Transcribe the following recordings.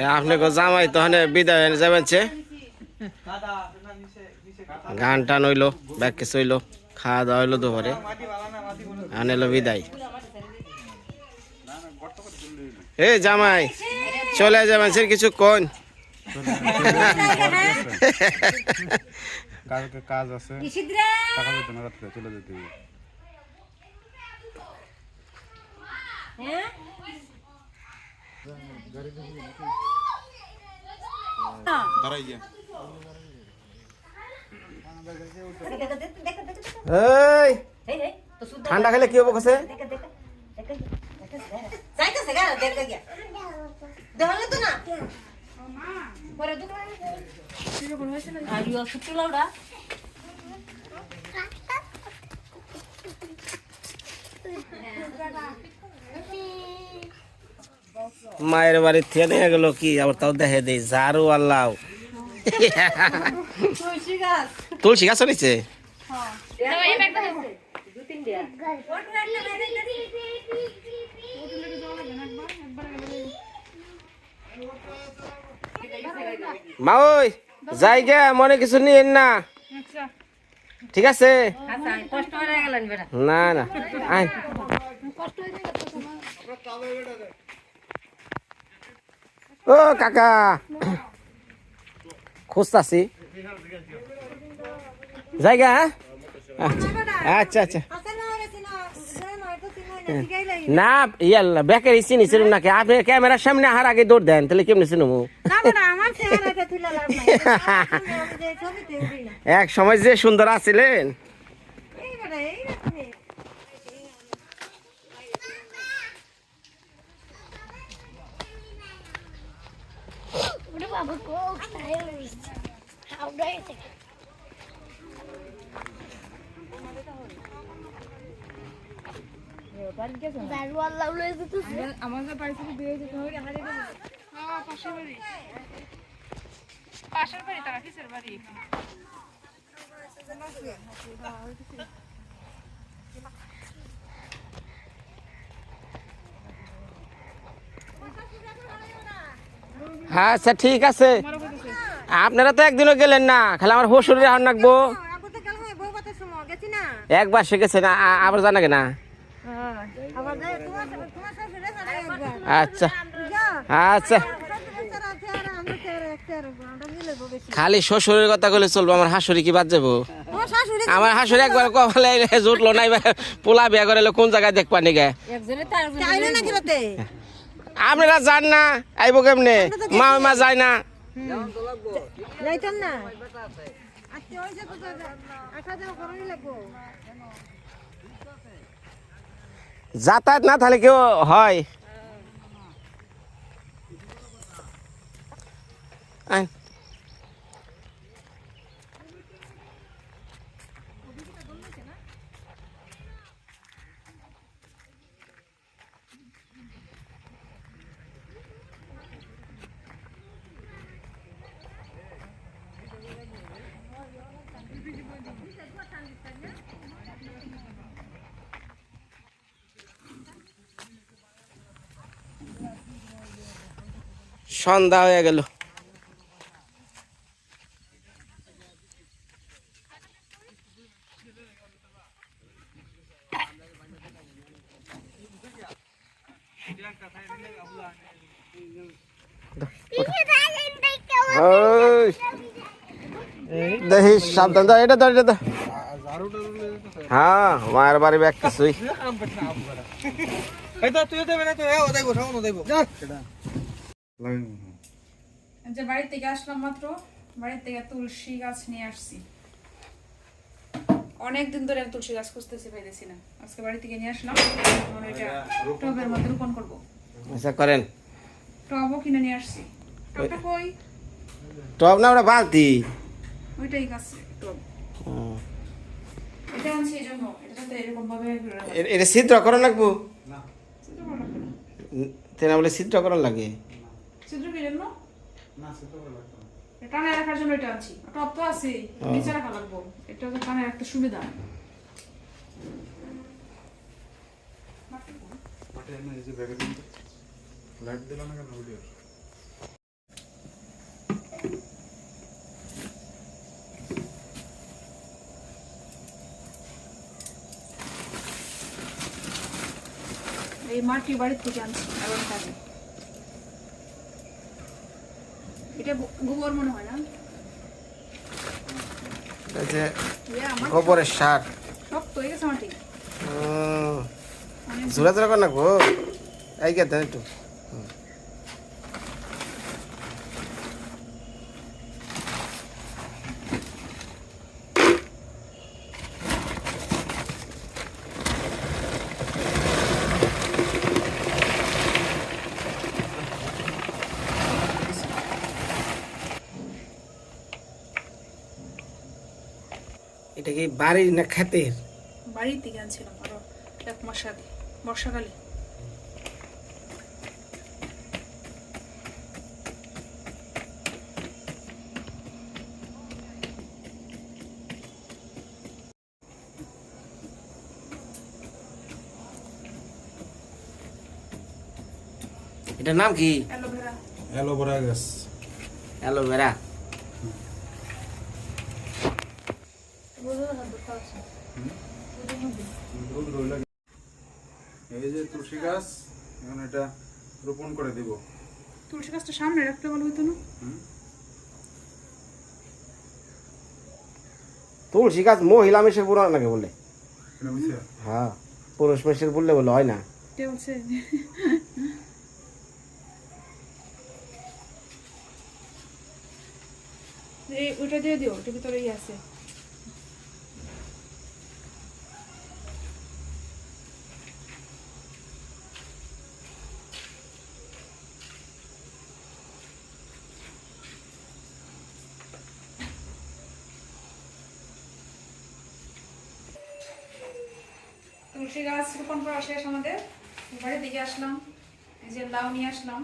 আপনি জামাই তো বিদায় যাবেন গান টান হইলো ব্যাগ কিছু হইলো খাওয়া দাওয়া হইলো দুপুরে আনেলো বিদায় এই জামাই চলে যাবেন কিছু কোন কাজ আছে টাকা দিতে না রাত্রে চলে যেতে ঠান্ডা খেলে কি হবো কাছে মায়ের বাড়ির থেকে দেখা গেল কি আবার তাও দেখে দেই ঝাড়ু আল্লাহ তুলসী গাছ নিচে মা ওই যাই গে মনে কিছু নিয়েন না ঠিক আছে না না আইন ও কাকা খুঁজতাছি জায়গা আচ্ছা আচ্ছা না ইয়াল্লা বেকার চিনি চিনুম নাকি আপনি ক্যামেরার সামনে আহার আগে দৌড় দেন তাহলে কেমনি চিনুমু এক সময় যে সুন্দর আছিলেন আচ্ছা ঠিক আছে আপনারা তো একদিনও গেলেন না খালি আমার হসুর রান্না নাকবো একবার শিখেছে না আবার জানা না আচ্ছা আচ্ছা খালি শ্বশুরের কথা বলে চলবো আমার হাসুরি কি বাদ যাবো আমার হাসুরি একবার কপালে জুটলো না পোলা বিয়া করে কোন জায়গায় দেখ পানি গে আপনারা যান না আইবো কেমনে মা যায় না যাতায়াত না তাহলে কেউ হয় সন্ধ্যা হয়ে গেল দেখি সাবধান দাও এটা দাও এটা দাও হ্যাঁ মায়ের বাড়ি ব্যাগ কিছুই বাড়ি থেকে আসলাম মাত্র বাড়ি থেকে তুলসী গাছ নিয়ে আসছি অনেকদিন ধরে তুলসী গাছ খুঁজতেছি পাইতেছি না আজকে বাড়ি থেকে নিয়ে আসলাম টবের মধ্যে রোপণ করবো আচ্ছা করেন টবও কিনে নিয়ে আসছি টবটা কই টব না ওটা বালতি ওইটাই গাছ টব এটা আনছি এজন্য এটাতে এরকম ভাবে এটা ছিদ্র করা লাগবো না তেনা বলে ছিদ্র করা লাগে ছিদ্র কি জন্য না ছিদ্র করা লাগবে না টানে রাখার জন্য এটা আনছি টব তো আছে নিচে রাখা লাগবে এটা তো টানে রাখতে সুবিধা এই যে ব্যাগে দিন লাইট দিল না কেন ভিডিও এই মাটি বাড়ির থেকে আনছি এবং কাজে এটা গোবর মনে হয় না এটা যে আমার গোবরের সার শক্ত হয়ে গেছে মাটি ঝুলা ঝুলা কর না গো এই কে দেন একটু এটা কি বাড়ির না খেতের বাড়ির থেকে আনছিলাম আরো 1 মাস আগে বর্ষাকালে এটার নাম কি অ্যালোভেরা অ্যালোভেরা গাছ অ্যালোভেরা এই যে তুলসী গাছ এখন এটা রোপণ করে দিব তুলসী গাছটা সামনে রাখতে ভালো হতো না তুলসী গাছ মহিলা মেশের পুরো নাকি বলে এটা বুঝছে হ্যাঁ পুরুষ মেশের বললে বলে হয় না কে বলছে এই ওটা দিয়ে দিও ওটার ভিতরে আছে তুলসী গাছ রোপণ করা শেষ আমাদের বাড়ির দিকে আসলাম এই যে লাউ নিয়ে আসলাম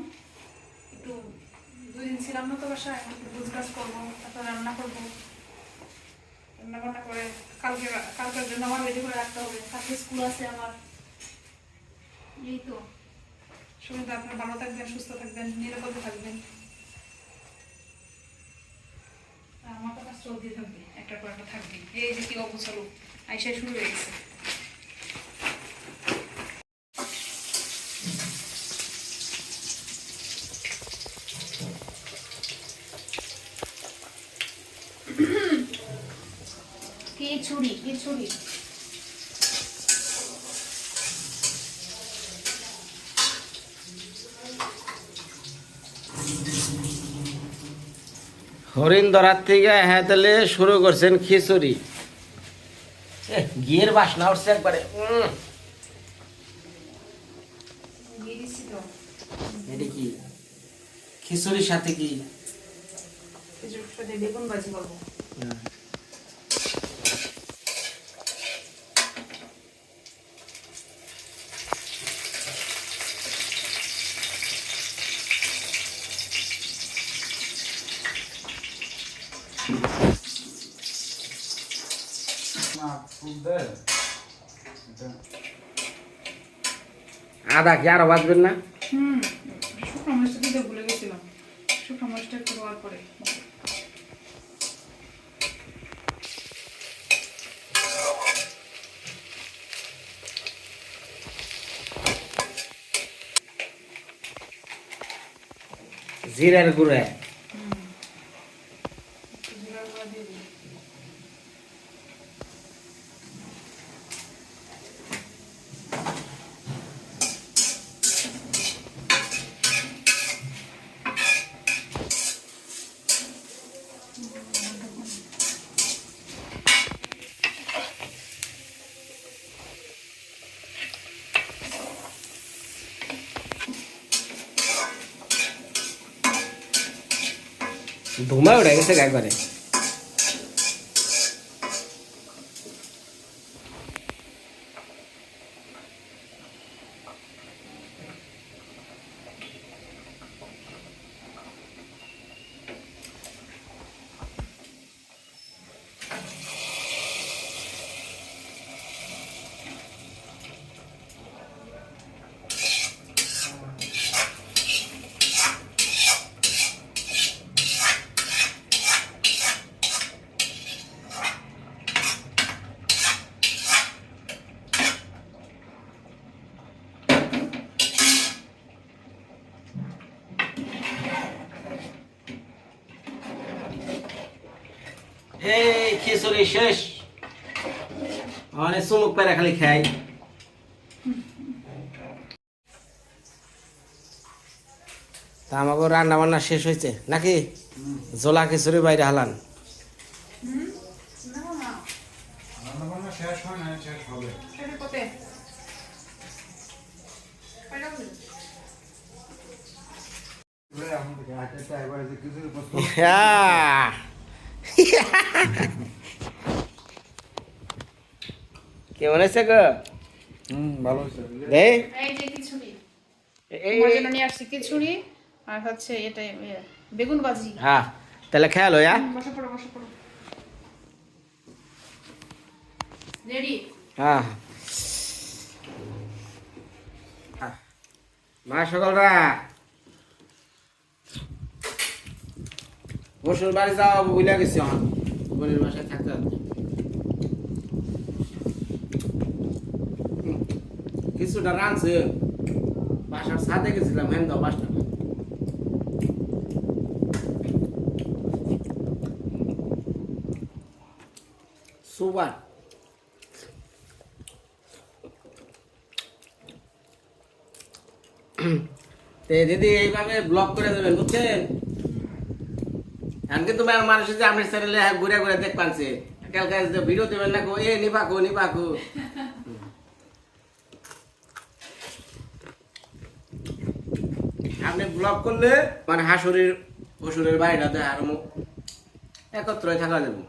একটু 2 দিন ছিলাম না তো বাসায় একটু গুছ গাছ করবো তারপর রান্না করবো রান্না বান্না করে কালকের জন্য আমার রেডি করে রাখতে হবে কালকে স্কুল আছে আমার এই তো সবাই তো আপনারা ভালো থাকবেন সুস্থ থাকবেন নিরাপদে থাকবেন আমার তো কাজ চলতে থাকবে একটা পর একটা থাকবে এই যে কি অবচালু আইসাই শুরু হয়ে গেছে খিচুড়ি হরিণদরার থেকে হ্যাঁ তাহলে শুরু করছেন খিচুড়ি ঘিয়ের বাসনা উঠছে একবারে এটা কি খিচুড়ির সাথে কি বেগুন ভাজি করবো না ফুল দেয় এটা আদা কি আরো বাজবেন না শুকনো মরিচটা দিতে ভুলে গেছিলাম শুকনো মরিচটা একটু দেওয়ার পরে জিরার গুঁড়া জিরার গুঁড়া দিয়ে দিই ধুমা উঠে গেছে একবারে এই খিচুড়ি শেষ মানে চুমুক পেরে খালি খাই তা আমাকে রান্না বান্না শেষ হয়েছে নাকি জোলা খিচুড়ি বাইরে হালান রান্না বান্না শেষ হয় না, শেষ হবে। সেটা কোথায় কয়টা বাজে? এবারে এখন থেকে একটা এবারে যে কিছু প্রশ্ন কেমন আছে গো ভালো হয়েছে। এই এই যে খিচুড়ি এই তোমার জন্য নিয়ে আসছি খিচুড়ি আর হচ্ছে এটা বেগুন ভাজি। হ্যাঁ তাহলে খেয়াল হইয়া বসে পড়ো বসে পড়ো। রেডি? হ্যাঁ মা সকলরা বসুর বাড়ি যাওয়া বুঝলে গেছি আমার বোনের বাসায় থাকতে থাকতে কিছুটা রাঁধছে বাসার ছাদে গেছিলাম হ্যাঁ দাও 5 টাকা সুপার তে দিদি এইভাবে ব্লক করে দেবেন বুঝছেন এখন কিন্তু মানুষের যে আপনার চ্যানেলে ঘুরে ঘুরে দেখ পানছে কালকে ভিডিও দেবেন না গো এ নিপাকো নিপাকো আপনি ব্লক করলে মানে হাসুরির হসুরের বাড়িটাতে আর একত্র থাকা যাবো